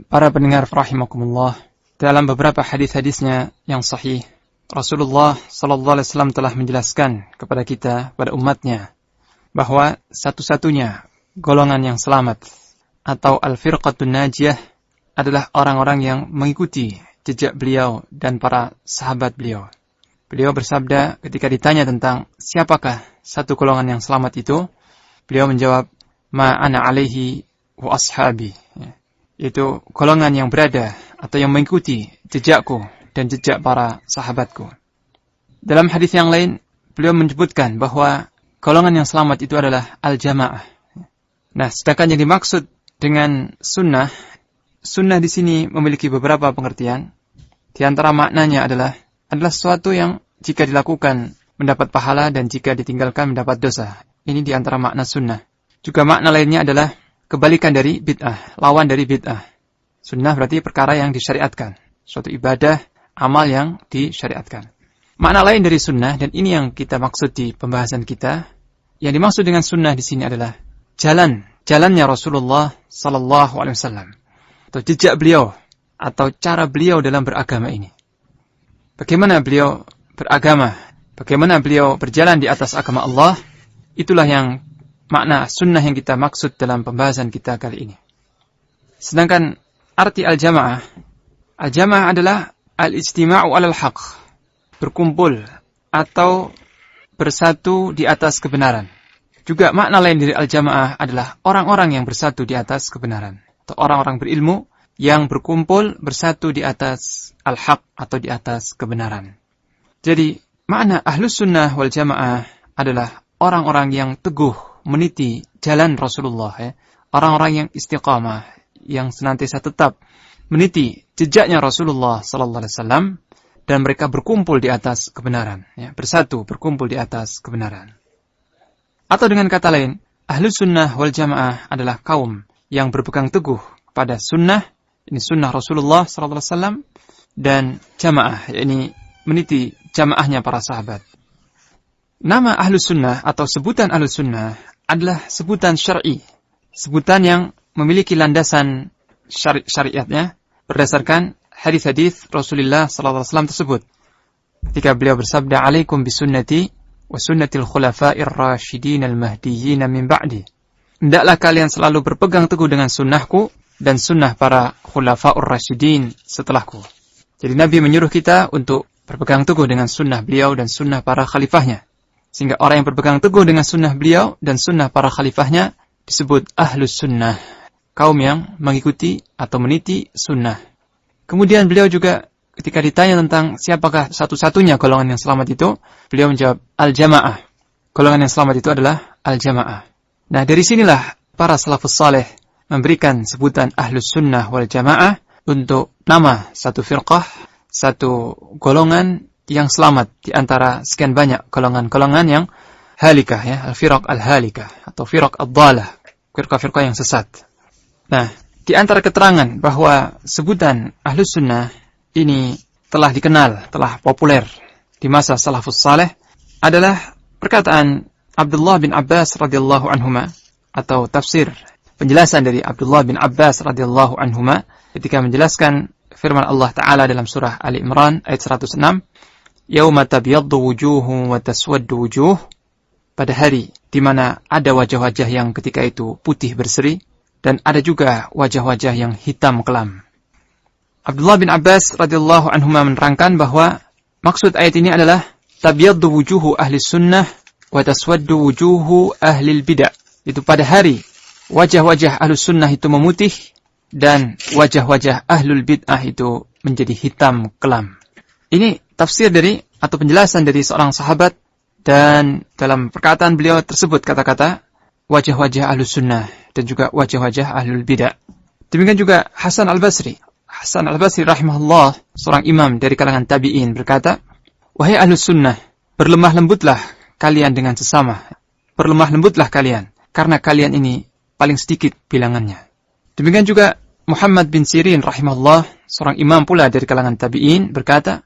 Para pendengar rahimakumullah, dalam beberapa hadis-hadisnya yang sahih, Rasulullah sallallahu alaihi wasallam telah menjelaskan kepada kita, pada umatnya, bahwa satu-satunya golongan yang selamat atau al-firqatun najiyah adalah orang-orang yang mengikuti jejak beliau dan para sahabat beliau. Beliau bersabda ketika ditanya tentang siapakah satu golongan yang selamat itu, beliau menjawab, ma ana alaihi wa ashabi. Itu golongan yang berada atau yang mengikuti jejakku dan jejak para sahabatku. Dalam hadis yang lain, beliau menyebutkan bahwa golongan yang selamat itu adalah al-jamaah. Nah, sedangkan yang dimaksud dengan sunnah di sini memiliki beberapa pengertian. Di antara maknanya adalah sesuatu yang jika dilakukan mendapat pahala dan jika ditinggalkan mendapat dosa. Ini di antara makna sunnah. Juga makna lainnya adalah kebalikan dari bid'ah, lawan dari bid'ah. Sunnah berarti perkara yang disyariatkan, suatu ibadah, amal yang disyariatkan. Makna lain dari sunnah, dan ini yang kita maksud di pembahasan kita, yang dimaksud dengan sunnah di sini adalah jalannya Rasulullah sallallahu alaihi wasallam, atau jejak beliau, atau cara beliau dalam beragama ini. Bagaimana beliau beragama, bagaimana beliau berjalan di atas agama Allah, itulah yang makna sunnah yang kita maksud dalam pembahasan kita kali ini. Sedangkan arti al-jamaah adalah al-ijtima'u alal haq, berkumpul atau bersatu di atas kebenaran. Juga makna lain dari al-jamaah adalah orang-orang yang bersatu di atas kebenaran, atau orang-orang berilmu yang berkumpul bersatu di atas al-haq atau di atas kebenaran. Jadi makna ahlus sunnah wal jamaah adalah orang-orang yang teguh meniti jalan Rasulullah, orang-orang yang istiqamah, yang senantiasa tetap meniti jejaknya Rasulullah sallallahu alaihi wasallam, dan mereka berkumpul di atas kebenaran, bersatu berkumpul di atas kebenaran. Atau dengan kata lain, ahlus sunnah wal jamaah adalah kaum yang berpegang teguh pada sunnah, ini sunnah Rasulullah sallallahu alaihi wasallam, dan jamaah, yakni meniti jamaahnya para sahabat. Nama ahlus sunnah atau sebutan ahlus sunnah adalah sebutan syar'i, sebutan yang memiliki landasan syariatnya berdasarkan hadis-hadis Rasulullah sallallahu alaihi wasallam tersebut. Ketika beliau bersabda, "Alaikum bisunnati wa sunnatil khulafa'ir rasyidin al-mahdiyyin min ba'di." Hendaklah kalian selalu berpegang teguh dengan sunnahku dan sunnah para khulafa'ur rasyidin setelahku. Jadi Nabi menyuruh kita untuk berpegang teguh dengan sunnah beliau dan sunnah para khalifahnya. Sehingga orang yang berpegang teguh dengan sunnah beliau dan sunnah para khalifahnya disebut ahlus sunnah, kaum yang mengikuti atau meniti sunnah. Kemudian beliau juga ketika ditanya tentang siapakah satu-satunya golongan yang selamat itu, beliau menjawab al-jamaah. Golongan yang selamat itu adalah al-jamaah. Nah, dari sinilah para salafus saleh memberikan sebutan ahlus sunnah wal jamaah untuk nama satu firqah, satu golongan yang selamat di antara sekian banyak golongan-golongan yang halikah, al-firaq al-halikah atau firaq ad-dhalah, firqah-firqah yang sesat. Nah, di antara keterangan bahwa sebutan ahlus sunnah ini telah dikenal, telah populer di masa salafus saleh adalah perkataan Abdullah bin Abbas radhiyallahu anhuma, atau tafsir penjelasan dari Abdullah bin Abbas radhiyallahu anhuma ketika menjelaskan firman Allah Ta'ala dalam surah Ali Imran ayat 106, Yauma tabyaddu wujuhum wa taswaddu wujuh, pada hari di mana ada wajah-wajah yang ketika itu putih berseri dan ada juga wajah-wajah yang hitam kelam. Abdullah bin Abbas radhiyallahu anhuma menerangkan bahwa maksud ayat ini adalah tabyaddu wujuhu ahli sunnah wa taswaddu wujuhu ahli bidah. Itu pada hari wajah-wajah ahli sunnah itu memutih dan wajah-wajah ahlul bid'ah itu menjadi hitam kelam. Ini tafsir dari atau penjelasan dari seorang sahabat, dan dalam perkataan beliau tersebut kata-kata wajah-wajah ahlus sunnah dan juga wajah-wajah ahlul bidah. Demikian juga Hasan al-Basri. Hasan al-Basri rahimahullah, seorang imam dari kalangan tabi'in, berkata, wahai ahlus sunnah, berlemah lembutlah kalian dengan sesama. Berlemah lembutlah kalian, karena kalian ini paling sedikit bilangannya. Demikian juga Muhammad bin Sirin rahimahullah, seorang imam pula dari kalangan tabi'in, berkata,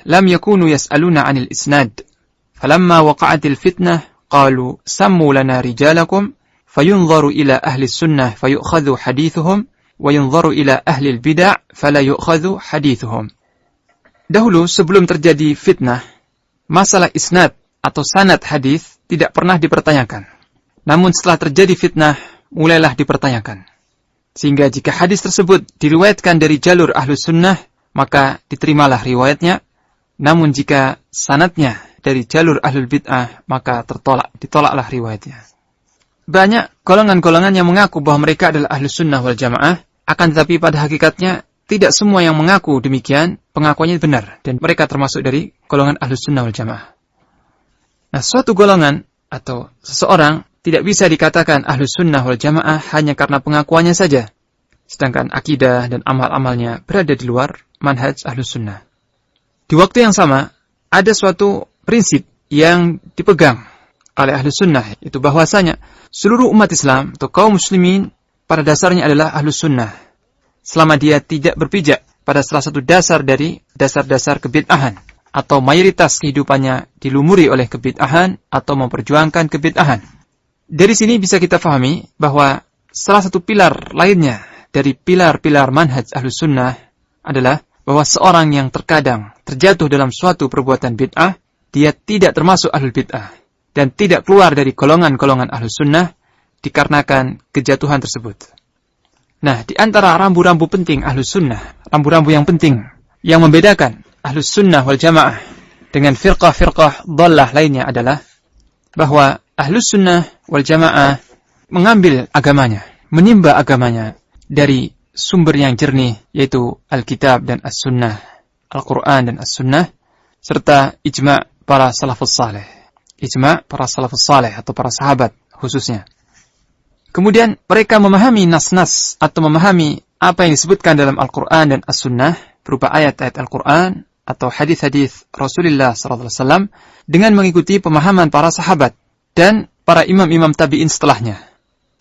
lam yakunu yas'aluna 'anil isnad, falamma waqa'atil fitnah qalu sammu lana rijalakum fayunzaru ila ahli sunnah fayu'khadhu hadithuhum wa yunzaru ila ahli al-bid'ah fala yu'khadhu hadithuhum. Dahulu sebelum terjadi fitnah, masalah isnad atau sanad hadis tidak pernah dipertanyakan. Namun setelah terjadi fitnah, mulailah dipertanyakan. Sehingga jika hadis tersebut diriwayatkan dari jalur ahlus sunnah, maka diterimalah riwayatnya. Namun jika sanadnya dari jalur ahlul bid'ah, maka ditolaklah riwayatnya. Banyak golongan-golongan yang mengaku bahwa mereka adalah ahlus sunnah wal jamaah, akan tetapi pada hakikatnya tidak semua yang mengaku demikian pengakuannya benar, dan mereka termasuk dari golongan ahlus sunnah wal jamaah. Nah, suatu golongan atau seseorang tidak bisa dikatakan ahlus sunnah wal jamaah hanya karena pengakuannya saja, sedangkan akidah dan amal-amalnya berada di luar manhaj ahlus sunnah. Di waktu yang sama, ada suatu prinsip yang dipegang oleh ahlus sunnah, itu bahwasanya seluruh umat Islam atau kaum muslimin pada dasarnya adalah ahlus sunnah, selama dia tidak berpijak pada salah satu dasar dari dasar-dasar kebid'ahan, atau mayoritas kehidupannya dilumuri oleh kebid'ahan atau memperjuangkan kebid'ahan. Dari sini bisa kita fahami bahwa salah satu pilar lainnya dari pilar-pilar manhaj ahlus sunnah adalah bahwa seorang yang terkadang terjatuh dalam suatu perbuatan bid'ah, dia tidak termasuk ahlul bid'ah dan tidak keluar dari golongan-golongan ahlus sunnah dikarenakan kejatuhan tersebut. Nah, di antara rambu-rambu penting ahlus sunnah, rambu-rambu yang penting yang membedakan ahlus sunnah wal jamaah dengan firqah-firqah dhallah lainnya adalah bahwa ahlus sunnah wal jamaah mengambil agamanya, menimba agamanya dari sumber yang jernih, yaitu Alkitab dan As-Sunnah, Al-Quran dan As-Sunnah, serta ijma' para salafus saleh. Ijma' para salafus saleh atau para sahabat khususnya. Kemudian mereka memahami nas-nas atau memahami apa yang disebutkan dalam Al-Quran dan As-Sunnah berupa ayat-ayat Al-Quran atau hadis-hadis Rasulullah SAW dengan mengikuti pemahaman para sahabat dan para imam-imam tabi'in setelahnya.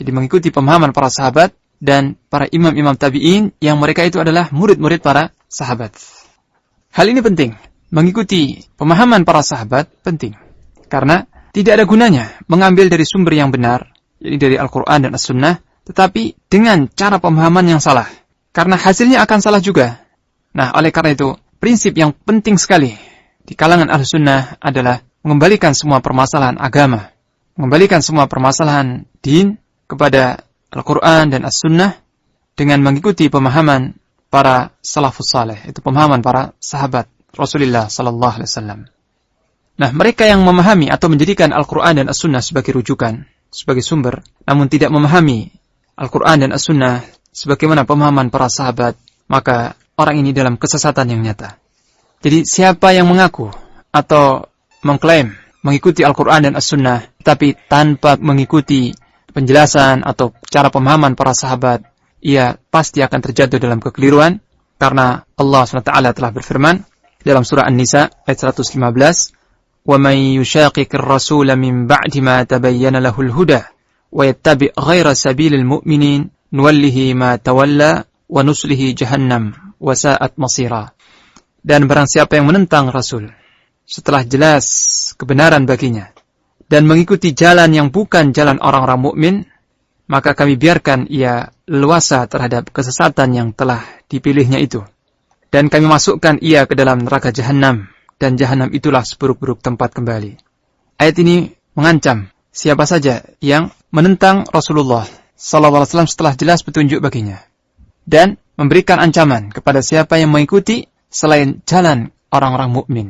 Jadi mengikuti pemahaman para sahabat dan para imam-imam tabi'in yang mereka itu adalah murid-murid para sahabat. Hal ini penting. Mengikuti pemahaman para sahabat penting. Karena tidak ada gunanya mengambil dari sumber yang benar, yaitu dari Al-Quran dan As-Sunnah, tetapi dengan cara pemahaman yang salah. Karena hasilnya akan salah juga. Nah, oleh karena itu, prinsip yang penting sekali di kalangan Ahlus-Sunnah adalah mengembalikan semua permasalahan agama, mengembalikan semua permasalahan din kepada Al-Quran dan As-Sunnah dengan mengikuti pemahaman para salafus saleh, itu pemahaman para sahabat Rasulullah sallallahu alaihi wasallam. Nah, mereka yang memahami atau menjadikan Al-Quran dan As-Sunnah sebagai rujukan, sebagai sumber, namun tidak memahami Al-Quran dan As-Sunnah sebagaimana pemahaman para sahabat, maka orang ini dalam kesesatan yang nyata. Jadi siapa yang mengaku atau mengklaim mengikuti Al-Quran dan As-Sunnah, tapi tanpa mengikuti penjelasan atau cara pemahaman para sahabat, ia pasti akan terjatuh dalam kekeliruan, karena Allah SWT telah berfirman dalam surah An-Nisa ayat 115, وَمَنْ يُشَاقِقِ الرَّسُولَ مِنْ بَعْدِ مَا تَبَيَّنَ لَهُ الْهُدَى وَيَتَّبِعْ غَيْرَ سَبِيلِ الْمُؤْمِنِينَ نُوَلِّهِ مَا تَوَلَّى وَنُصْلِهِ جَهَنَّمَ وَسَاءَتْ مَصِيرًا. Dan barang siapa yang menentang Rasul setelah jelas kebenaran baginya dan mengikuti jalan yang bukan jalan orang-orang mukmin, maka kami biarkan ia leluasa terhadap kesesatan yang telah dipilihnya itu, dan kami masukkan ia ke dalam neraka Jahannam, dan Jahannam itulah seburuk-buruk tempat kembali. Ayat ini mengancam siapa saja yang menentang Rasulullah SAW setelah jelas petunjuk baginya, dan memberikan ancaman kepada siapa yang mengikuti selain jalan orang-orang mukmin.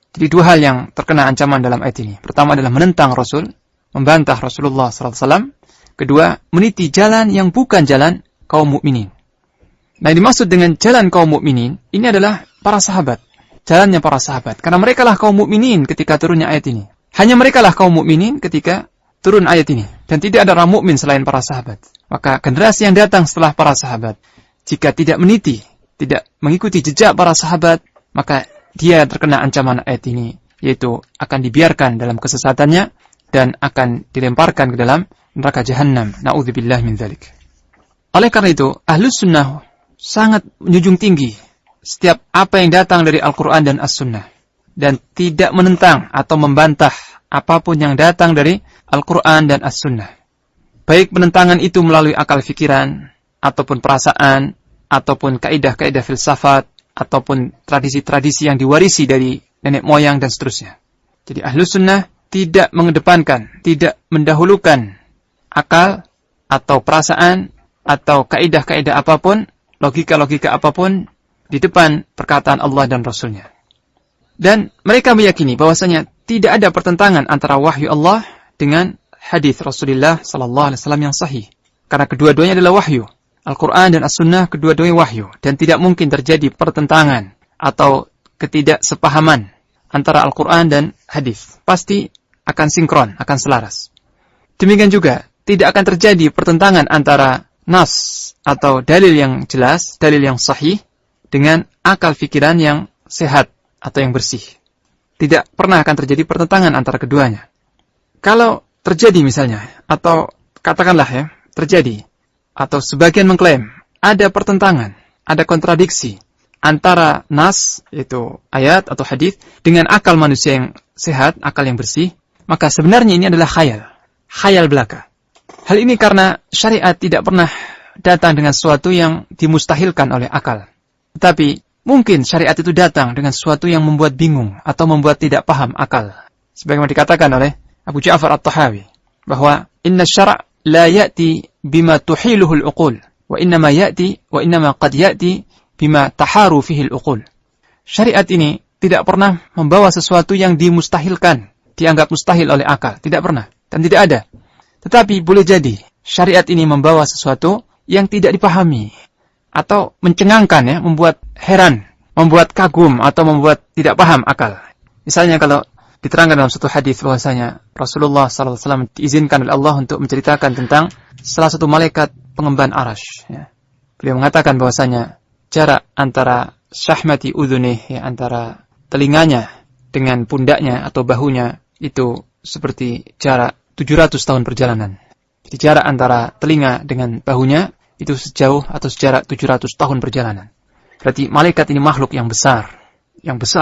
Jadi dua hal yang terkena ancaman dalam ayat ini. Pertama adalah menentang Rasul, membantah Rasulullah SAW. Kedua, meniti jalan yang bukan jalan kaum mukminin. Nah, yang dimaksud dengan jalan kaum mukminin ini adalah para sahabat. Jalannya para sahabat. Karena mereka lah kaum mukminin ketika turunnya ayat ini. Hanya mereka lah kaum mukminin ketika turun ayat ini. Dan tidak ada orang mukmin selain para sahabat. Maka generasi yang datang setelah para sahabat, jika tidak meniti, tidak mengikuti jejak para sahabat, maka dia terkena ancaman ayat ini, yaitu akan dibiarkan dalam kesesatannya dan akan dilemparkan ke dalam neraka Jahannam. Na'udzubillah min dzalik. Oleh karena itu, Ahlus Sunnah sangat menjunjung tinggi setiap apa yang datang dari Al-Quran dan As-Sunnah, dan tidak menentang atau membantah apapun yang datang dari Al-Quran dan As-Sunnah. Baik penentangan itu melalui akal fikiran, ataupun perasaan, ataupun kaidah-kaidah filsafat, ataupun tradisi-tradisi yang diwarisi dari nenek moyang dan seterusnya. Jadi Ahlus Sunnah tidak mengedepankan, tidak mendahulukan akal atau perasaan atau kaidah-kaidah apapun, logika-logika apapun di depan perkataan Allah dan Rasulnya. Dan mereka meyakini bahwasanya tidak ada pertentangan antara wahyu Allah dengan hadis Rasulullah sallallahu alaihi wasallam yang sahih. Karena kedua-duanya adalah wahyu. Al-Quran dan As-Sunnah kedua-duanya wahyu. Dan tidak mungkin terjadi pertentangan atau ketidaksepahaman antara Al-Quran dan hadis. Pasti akan sinkron, akan selaras. Demikian juga, tidak akan terjadi pertentangan antara nas atau dalil yang jelas, dalil yang sahih, dengan akal fikiran yang sehat atau yang bersih. Tidak pernah akan terjadi pertentangan antara keduanya. Kalau terjadi misalnya, atau katakanlah ya, terjadi, atau sebagian mengklaim ada pertentangan, ada kontradiksi antara nas, yaitu ayat atau hadis, dengan akal manusia yang sehat, akal yang bersih, maka sebenarnya ini adalah khayal belaka. Hal ini karena syariat tidak pernah datang dengan sesuatu yang dimustahilkan oleh akal. Tetapi mungkin syariat itu datang dengan sesuatu yang membuat bingung atau membuat tidak paham akal. Sebagaimana dikatakan oleh Abu Ja'far At-Tahawi bahwa inna syara' la ya'ti bima tuhiluhu al-uqul wa innama qad ya'ti bima taharu fihi al-uqul. Syariat ini tidak pernah membawa sesuatu yang dimustahilkan, dianggap mustahil oleh akal, tidak pernah dan tidak ada. Tetapi boleh jadi syariat ini membawa sesuatu yang tidak dipahami atau mencengangkan ya, membuat heran, membuat kagum atau membuat tidak paham akal. Misalnya kalau diterangkan dalam satu hadis bahwasanya Rasulullah SAW diizinkan oleh Allah untuk menceritakan tentang salah satu malaikat pengemban arash. Ya. Beliau mengatakan bahwasanya jarak antara syahmati udhunih, ya, antara telinganya dengan pundaknya atau bahunya itu seperti jarak 700 tahun perjalanan. Jadi jarak antara telinga dengan bahunya itu sejauh atau sejarak 700 tahun perjalanan. Berarti malaikat ini makhluk yang besar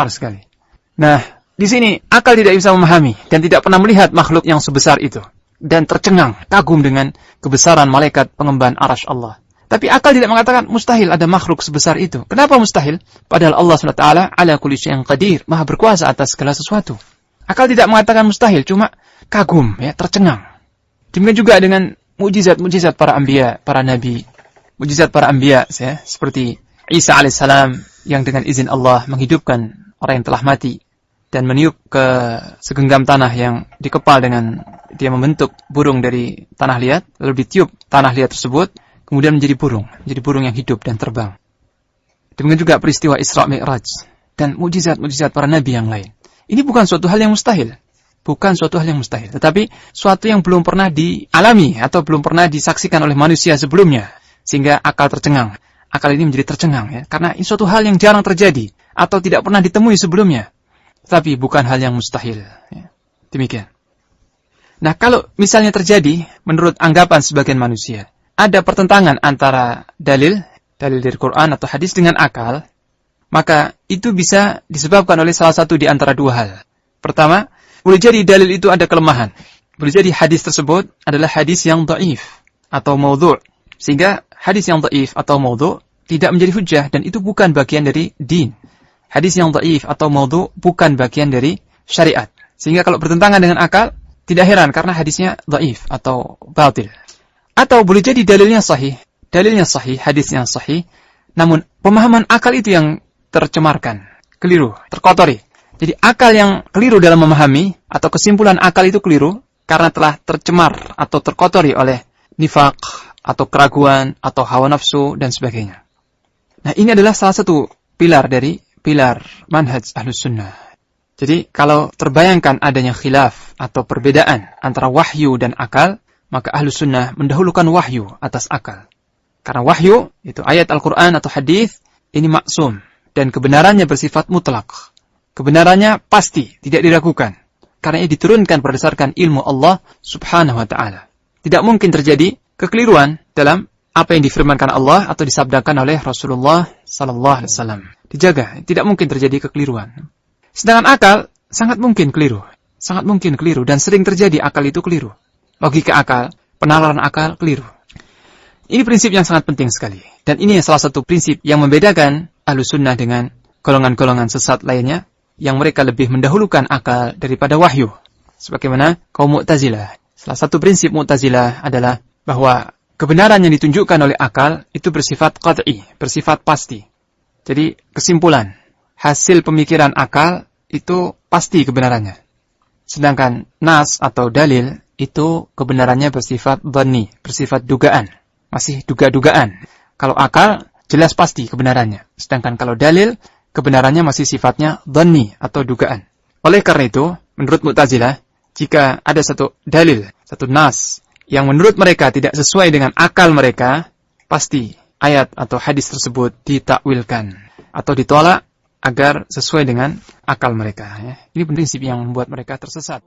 sekali. Nah, di sini akal tidak bisa memahami dan tidak pernah melihat makhluk yang sebesar itu dan tercengang, kagum dengan kebesaran malaikat pengemban arash Allah. Tapi akal tidak mengatakan mustahil ada makhluk sebesar itu. Kenapa mustahil? Padahal Allah SWT ala kulli syai'in qadir, maha berkuasa atas segala sesuatu. Akal tidak mengatakan mustahil, cuma kagum, ya, tercengang. Demikian juga dengan mukjizat para anbiya, para nabi. Mukjizat para anbiya, ya, seperti Isa alaihissalam yang dengan izin Allah menghidupkan orang yang telah mati dan meniup ke segenggam tanah yang dikepal dengan dia membentuk burung dari tanah liat, lalu ditiup tanah liat tersebut, kemudian menjadi burung yang hidup dan terbang. Demikian juga peristiwa Isra Mi'raj dan mukjizat-mukjizat para nabi yang lain. Ini bukan suatu hal yang mustahil. Tetapi suatu yang belum pernah dialami atau belum pernah disaksikan oleh manusia sebelumnya, sehingga akal tercengang. Akal ini menjadi tercengang, ya, karena ini suatu hal yang jarang terjadi atau tidak pernah ditemui sebelumnya. Tetapi bukan hal yang mustahil. Ya. Demikian. Nah, kalau misalnya terjadi, menurut anggapan sebagian manusia, ada pertentangan antara dalil dari Quran atau hadis dengan akal, maka itu bisa disebabkan oleh salah satu di antara dua hal. Pertama, boleh jadi dalil itu ada kelemahan. Boleh jadi hadis tersebut adalah hadis yang dhaif atau maudhu'. Sehingga hadis yang dhaif atau maudhu' tidak menjadi hujjah dan itu bukan bagian dari din. Hadis yang dhaif atau maudhu' bukan bagian dari syariat. Sehingga kalau bertentangan dengan akal, tidak heran karena hadisnya dhaif atau batil. Atau boleh jadi dalilnya sahih, hadisnya sahih, namun pemahaman akal itu yang tercemarkan, keliru, terkotori. Jadi akal yang keliru dalam memahami atau kesimpulan akal itu keliru karena telah tercemar atau terkotori oleh nifaq atau keraguan atau hawa nafsu dan sebagainya. Nah, ini adalah salah satu pilar dari pilar manhaj Ahlus Sunnah. Jadi kalau terbayangkan adanya khilaf atau perbedaan antara wahyu dan akal, maka Ahlus Sunnah mendahulukan wahyu atas akal. Karena wahyu itu ayat Al-Quran atau hadis ini maksum dan kebenarannya bersifat mutlak. Kebenarannya pasti, tidak diragukan. Karena ini diturunkan berdasarkan ilmu Allah subhanahu wa ta'ala. Tidak mungkin terjadi kekeliruan dalam apa yang difirmankan Allah atau disabdakan oleh Rasulullah sallallahu alaihi wasallam. Dijaga, tidak mungkin terjadi kekeliruan. Sedangkan akal sangat mungkin keliru. Dan sering terjadi akal itu keliru. Logika akal, penalaran akal keliru. Ini prinsip yang sangat penting sekali. Dan ini salah satu prinsip yang membedakan Ahlussunnah dengan golongan-golongan sesat lainnya, yang mereka lebih mendahulukan akal daripada wahyu. Sebagaimana kaum Mu'tazilah. Salah satu prinsip Mu'tazilah adalah bahwa kebenaran yang ditunjukkan oleh akal itu bersifat qat'i, bersifat pasti. Jadi kesimpulan, hasil pemikiran akal itu pasti kebenarannya. Sedangkan nas atau dalil itu kebenarannya bersifat dhanni, bersifat dugaan. Masih duga-dugaan. Kalau akal jelas pasti kebenarannya. Sedangkan kalau dalil kebenarannya masih sifatnya dhanni atau dugaan. Oleh karena itu, menurut Mu'tazilah, jika ada satu dalil, satu nas yang menurut mereka tidak sesuai dengan akal mereka, pasti ayat atau hadis tersebut ditakwilkan atau ditolak agar sesuai dengan akal mereka. Ini prinsip yang membuat mereka tersesat.